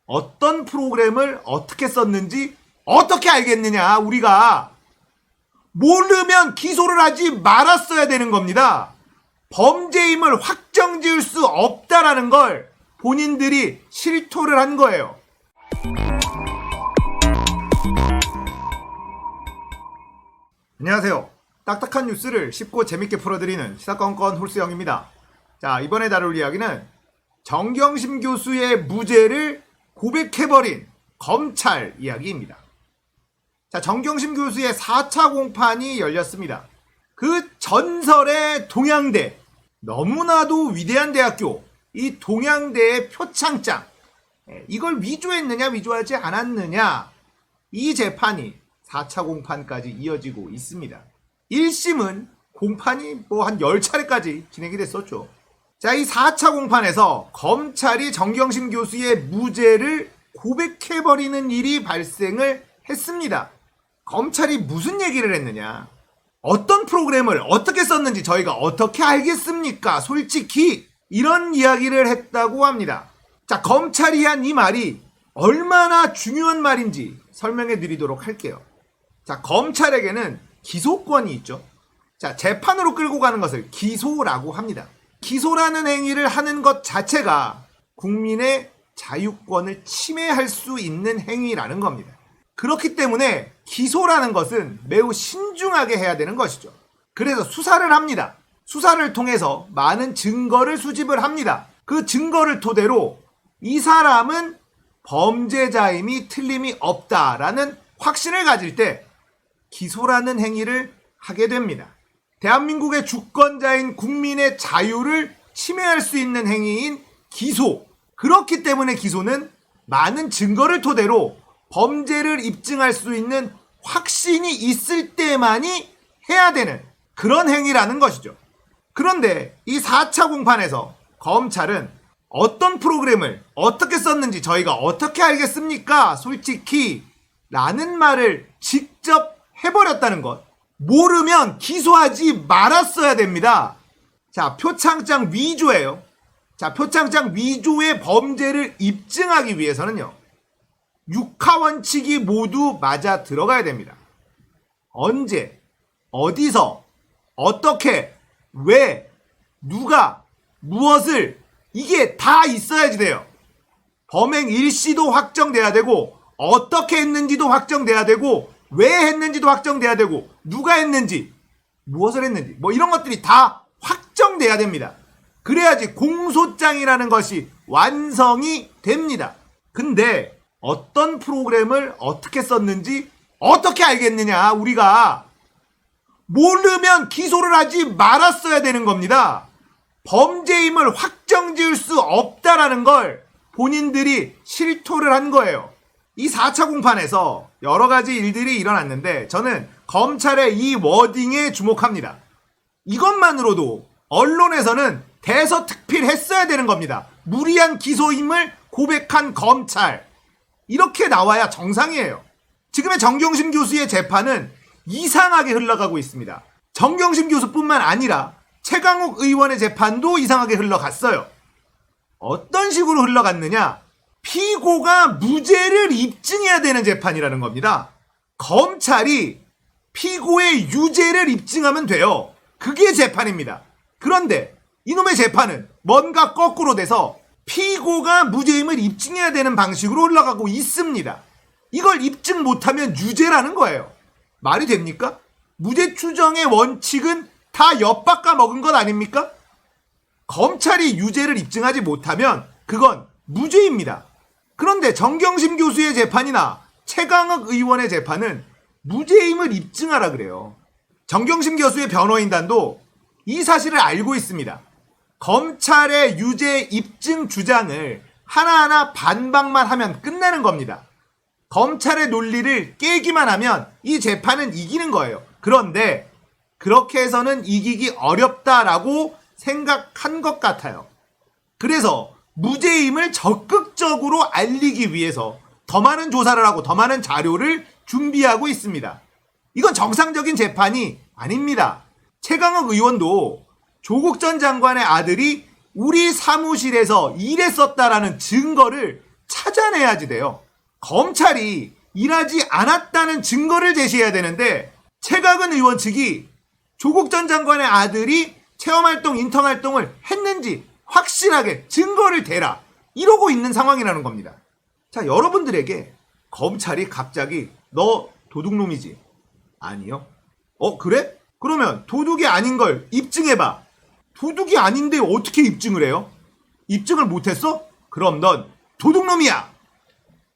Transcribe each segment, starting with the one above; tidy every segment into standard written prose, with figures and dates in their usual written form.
어떤 프로그램을 어떻게 썼는지 어떻게 알겠느냐. 우리가 모르면 기소를 하지 말았어야 되는 겁니다. 범죄임을 확정 지을 수 없다라는 걸 본인들이 실토를 한 거예요. 안녕하세요. 딱딱한 뉴스를 쉽고 재밌게 풀어드리는 시사건건 홀수영입니다. 자, 이번에 다룰 이야기는 정경심 교수의 무죄를 고백해버린 검찰 이야기입니다. 자, 정경심 교수의 4차 공판이 열렸습니다. 그 전설의 동양대, 너무나도 위대한 대학교, 이 동양대의 표창장, 이걸 위조했느냐 위조하지 않았느냐, 이 재판이 4차 공판까지 이어지고 있습니다. 1심은 공판이 한 10차례까지 진행이 됐었죠. 자, 이 4차 공판에서 검찰이 정경심 교수의 무죄를 고백해버리는 일이 발생을 했습니다. 검찰이 무슨 얘기를 했느냐, 어떤 프로그램을 어떻게 썼는지 저희가 어떻게 알겠습니까? 솔직히 이런 이야기를 했다고 합니다. 자, 검찰이 한 이 말이 얼마나 중요한 말인지 설명해 드리도록 할게요. 자, 검찰에게는 기소권이 있죠. 자, 재판으로 끌고 가는 것을 기소라고 합니다. 기소라는 행위를 하는 것 자체가 국민의 자유권을 침해할 수 있는 행위라는 겁니다. 그렇기 때문에 기소라는 것은 매우 신중하게 해야 되는 것이죠. 그래서 수사를 합니다. 수사를 통해서 많은 증거를 수집을 합니다. 그 증거를 토대로 이 사람은 범죄자임이 틀림이 없다라는 확신을 가질 때 기소라는 행위를 하게 됩니다. 대한민국의 주권자인 국민의 자유를 침해할 수 있는 행위인 기소. 그렇기 때문에 기소는 많은 증거를 토대로 범죄를 입증할 수 있는 확신이 있을 때만이 해야 되는 그런 행위라는 것이죠. 그런데 이 4차 공판에서 검찰은 어떤 프로그램을 어떻게 썼는지 저희가 어떻게 알겠습니까? 솔직히 라는 말을 직접 해버렸다는 것. 모르면 기소하지 말았어야 됩니다. 자, 표창장 위조예요. 자, 표창장 위조의 범죄를 입증하기 위해서는요, 6하 원칙이 모두 맞아 들어가야 됩니다. 언제, 어디서, 어떻게, 왜, 누가, 무엇을, 이게 다 있어야지 돼요. 범행 일시도 확정돼야 되고, 어떻게 했는지도 확정돼야 되고, 왜 했는지도 확정돼야 되고, 누가 했는지, 무엇을 했는지, 이런 것들이 다 확정돼야 됩니다. 그래야지 공소장이라는 것이 완성이 됩니다. 근데 어떤 프로그램을 어떻게 썼는지 어떻게 알겠느냐. 우리가 모르면 기소를 하지 말았어야 되는 겁니다. 범죄임을 확정 지을 수 없다라는 걸 본인들이 실토를 한 거예요. 이 4차 공판에서 여러 가지 일들이 일어났는데 저는 검찰의 이 워딩에 주목합니다. 이것만으로도 언론에서는 대서특필했어야 되는 겁니다. 무리한 기소임을 고백한 검찰. 이렇게 나와야 정상이에요. 지금의 정경심 교수의 재판은 이상하게 흘러가고 있습니다. 정경심 교수뿐만 아니라 최강욱 의원의 재판도 이상하게 흘러갔어요. 어떤 식으로 흘러갔느냐? 피고가 무죄를 입증해야 되는 재판이라는 겁니다. 검찰이 피고의 유죄를 입증하면 돼요. 그게 재판입니다. 그런데 이놈의 재판은 뭔가 거꾸로 돼서 피고가 무죄임을 입증해야 되는 방식으로 흘러가고 있습니다. 이걸 입증 못하면 유죄라는 거예요. 말이 됩니까? 무죄 추정의 원칙은 다 엿바꿔 먹은 것 아닙니까? 검찰이 유죄를 입증하지 못하면 그건 무죄입니다. 그런데 정경심 교수의 재판이나 최강욱 의원의 재판은 무죄임을 입증하라 그래요. 정경심 교수의 변호인단도 이 사실을 알고 있습니다. 검찰의 유죄 입증 주장을 하나하나 반박만 하면 끝나는 겁니다. 검찰의 논리를 깨기만 하면 이 재판은 이기는 거예요. 그런데 그렇게 해서는 이기기 어렵다라고 생각한 것 같아요. 그래서 무죄임을 적극적으로 알리기 위해서 더 많은 조사를 하고 더 많은 자료를 준비하고 있습니다. 이건 정상적인 재판이 아닙니다. 최강욱 의원도 조국 전 장관의 아들이 우리 사무실에서 일했었다라는 증거를 찾아내야지 돼요. 검찰이 일하지 않았다는 증거를 제시해야 되는데 최강은 의원 측이 조국 전 장관의 아들이 체험활동, 인턴활동을 했는지 확실하게 증거를 대라 이러고 있는 상황이라는 겁니다. 자, 여러분들에게 검찰이 갑자기 너 도둑놈이지? 아니요. 그래? 그러면 도둑이 아닌 걸 입증해봐. 도둑이 아닌데 어떻게 입증을 해요? 입증을 못했어? 그럼 넌 도둑놈이야!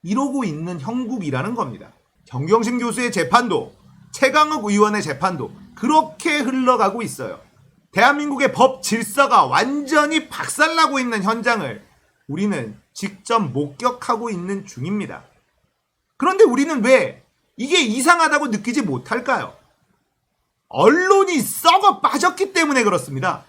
이러고 있는 형국이라는 겁니다. 정경심 교수의 재판도 최강욱 의원의 재판도 그렇게 흘러가고 있어요. 대한민국의 법 질서가 완전히 박살나고 있는 현장을 우리는 직접 목격하고 있는 중입니다. 그런데 우리는 왜 이게 이상하다고 느끼지 못할까요? 언론이 썩어 빠졌기 때문에 그렇습니다.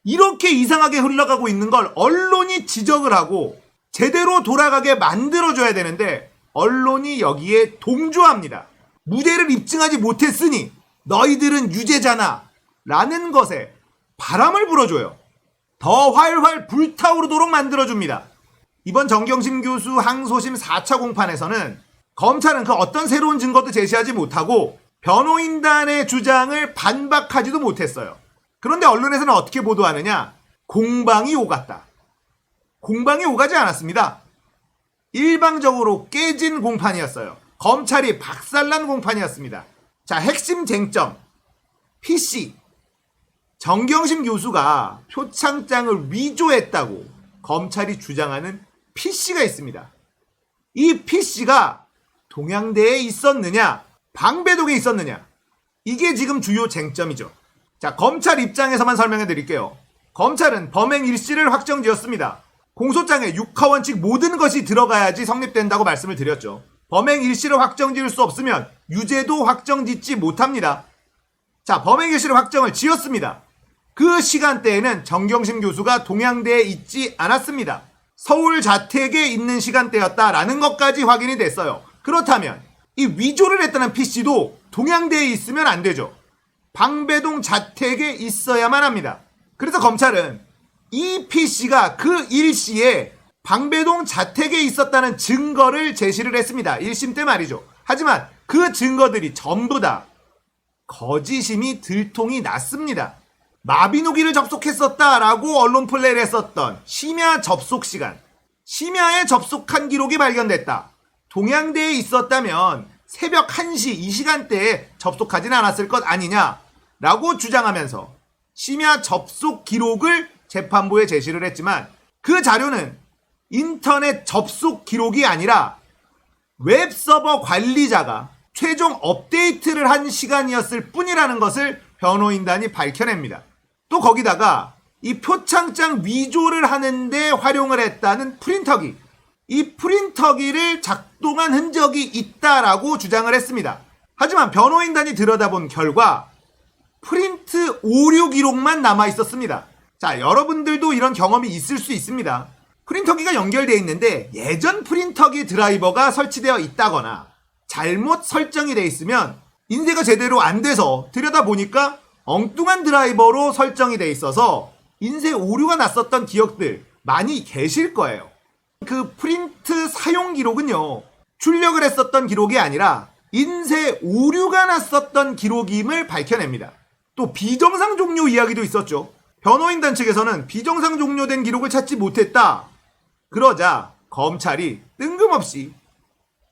이렇게 이상하게 흘러가고 있는 걸 언론이 지적을 하고 제대로 돌아가게 만들어줘야 되는데 언론이 여기에 동조합니다. 무죄를 입증하지 못했으니 너희들은 유죄잖아 라는 것에 바람을 불어줘요. 더 활활 불타오르도록 만들어줍니다. 이번 정경심 교수 항소심 4차 공판에서는 검찰은 그 어떤 새로운 증거도 제시하지 못하고 변호인단의 주장을 반박하지도 못했어요. 그런데 언론에서는 어떻게 보도하느냐? 공방이 오갔다. 공방이 오가지 않았습니다. 일방적으로 깨진 공판이었어요. 검찰이 박살난 공판이었습니다. 자, 핵심 쟁점. PC. 정경심 교수가 표창장을 위조했다고 검찰이 주장하는 PC가 있습니다. 이 PC가 동양대에 있었느냐, 방배동에 있었느냐, 이게 지금 주요 쟁점이죠. 자, 검찰 입장에서만 설명해 드릴게요. 검찰은 범행 일시를 확정지었습니다. 공소장에 육하원칙 모든 것이 들어가야지 성립된다고 말씀을 드렸죠. 범행 일시를 확정지을 수 없으면 유죄도 확정짓지 못합니다. 자, 범행 일시를 확정을 지었습니다. 그 시간대에는 정경심 교수가 동양대에 있지 않았습니다. 서울 자택에 있는 시간대였다라는 것까지 확인이 됐어요. 그렇다면 이 위조를 했다는 PC도 동양대에 있으면 안 되죠. 방배동 자택에 있어야만 합니다. 그래서 검찰은 이 PC가 그 일시에 방배동 자택에 있었다는 증거를 제시를 했습니다. 1심 때 말이죠. 하지만 그 증거들이 전부 다 거짓임이 들통이 났습니다. 마비노기를 접속했었다라고 언론 플레이를 했었던 심야 접속 시간, 심야에 접속한 기록이 발견됐다. 동양대에 있었다면 새벽 1시 이 시간대에 접속하진 않았을 것 아니냐라고 주장하면서 심야 접속 기록을 재판부에 제시를 했지만 그 자료는 인터넷 접속 기록이 아니라 웹서버 관리자가 최종 업데이트를 한 시간이었을 뿐이라는 것을 변호인단이 밝혀냅니다. 또 거기다가 이 표창장 위조를 하는데 활용을 했다는 프린터기, 이 프린터기를 작동한 흔적이 있다라고 주장을 했습니다. 하지만 변호인단이 들여다본 결과 프린트 오류 기록만 남아 있었습니다. 자, 여러분들도 이런 경험이 있을 수 있습니다. 프린터기가 연결되어 있는데 예전 프린터기 드라이버가 설치되어 있다거나 잘못 설정이 되어 있으면 인쇄가 제대로 안 돼서 들여다보니까 엉뚱한 드라이버로 설정이 되어 있어서 인쇄 오류가 났었던 기억들 많이 계실 거예요. 그 프린트 사용 기록은요, 출력을 했었던 기록이 아니라 인쇄 오류가 났었던 기록임을 밝혀냅니다. 또 비정상 종료 이야기도 있었죠. 변호인단 측에서는 비정상 종료된 기록을 찾지 못했다. 그러자 검찰이 뜬금없이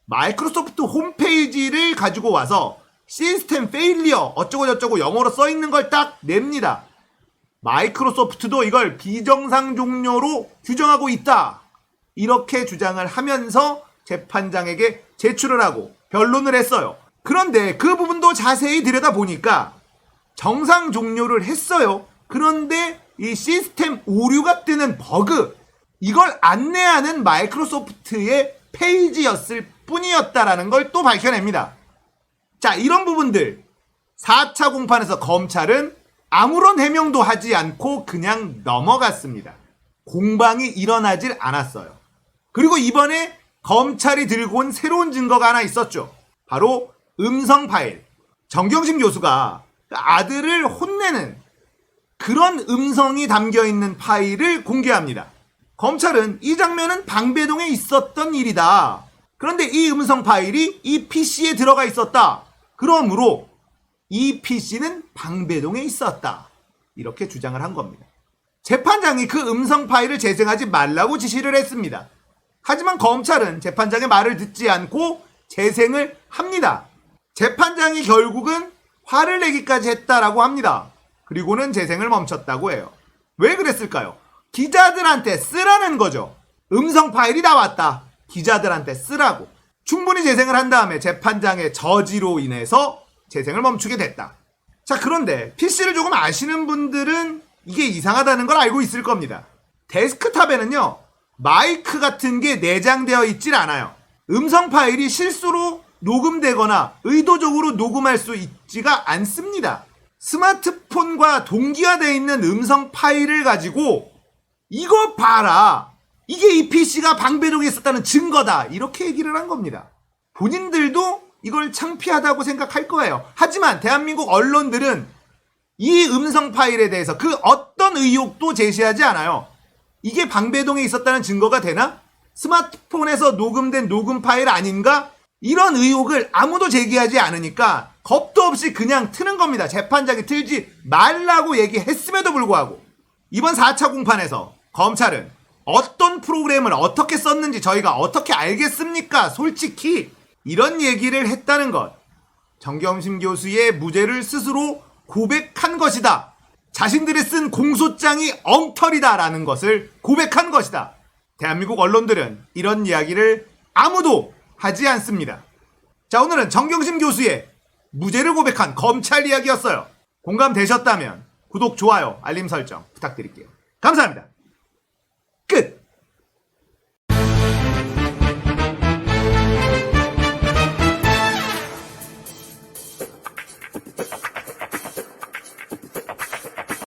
마이크로소프트 홈페이지를 가지고 와서 시스템 페일리어 어쩌고저쩌고 영어로 써있는 걸 딱 냅니다. 마이크로소프트도 이걸 비정상 종료로 규정하고 있다. 이렇게 주장을 하면서 재판장에게 제출을 하고 변론을 했어요. 그런데 그 부분도 자세히 들여다보니까 정상 종료를 했어요. 그런데 이 시스템 오류가 뜨는 버그, 이걸 안내하는 마이크로소프트의 페이지였을 뿐이었다라는 걸 또 밝혀냅니다. 자, 이런 부분들 4차 공판에서 검찰은 아무런 해명도 하지 않고 그냥 넘어갔습니다. 공방이 일어나질 않았어요. 그리고 이번에 검찰이 들고 온 새로운 증거가 하나 있었죠. 바로 음성 파일. 정경심 교수가 아들을 혼내는 그런 음성이 담겨있는 파일을 공개합니다. 검찰은 이 장면은 방배동에 있었던 일이다. 그런데 이 음성 파일이 이 PC에 들어가 있었다. 그러므로 이 PC는 방배동에 있었다. 이렇게 주장을 한 겁니다. 재판장이 그 음성 파일을 재생하지 말라고 지시를 했습니다. 하지만 검찰은 재판장의 말을 듣지 않고 재생을 합니다. 재판장이 결국은 화를 내기까지 했다라고 합니다. 그리고는 재생을 멈췄다고 해요. 왜 그랬을까요? 기자들한테 쓰라는 거죠. 음성 파일이 나왔다. 기자들한테 쓰라고. 충분히 재생을 한 다음에 재판장의 저지로 인해서 재생을 멈추게 됐다. 자, 그런데 PC를 조금 아시는 분들은 이게 이상하다는 걸 알고 있을 겁니다. 데스크탑에는요, 마이크 같은 게 내장되어 있질 않아요. 음성 파일이 실수로 녹음되거나 의도적으로 녹음할 수 있지가 않습니다. 스마트폰과 동기화되어 있는 음성 파일을 가지고 이거 봐라, 이게 이 PC가 방배동에 있었다는 증거다, 이렇게 얘기를 한 겁니다. 본인들도 이걸 창피하다고 생각할 거예요. 하지만 대한민국 언론들은 이 음성 파일에 대해서 그 어떤 의혹도 제시하지 않아요. 이게 방배동에 있었다는 증거가 되나? 스마트폰에서 녹음된 녹음 파일 아닌가? 이런 의혹을 아무도 제기하지 않으니까 겁도 없이 그냥 트는 겁니다. 재판장이 틀지 말라고 얘기했음에도 불구하고. 이번 4차 공판에서 검찰은 어떤 프로그램을 어떻게 썼는지 저희가 어떻게 알겠습니까? 솔직히 이런 얘기를 했다는 것. 정경심 교수의 무죄를 스스로 고백한 것이다. 자신들이 쓴 공소장이 엉터리다라는 것을 고백한 것이다. 대한민국 언론들은 이런 이야기를 아무도 하지 않습니다. 자, 오늘은 정경심 교수의 무죄를 고백한 검찰 이야기였어요. 공감되셨다면 구독, 좋아요, 알림 설정 부탁드릴게요. 감사합니다.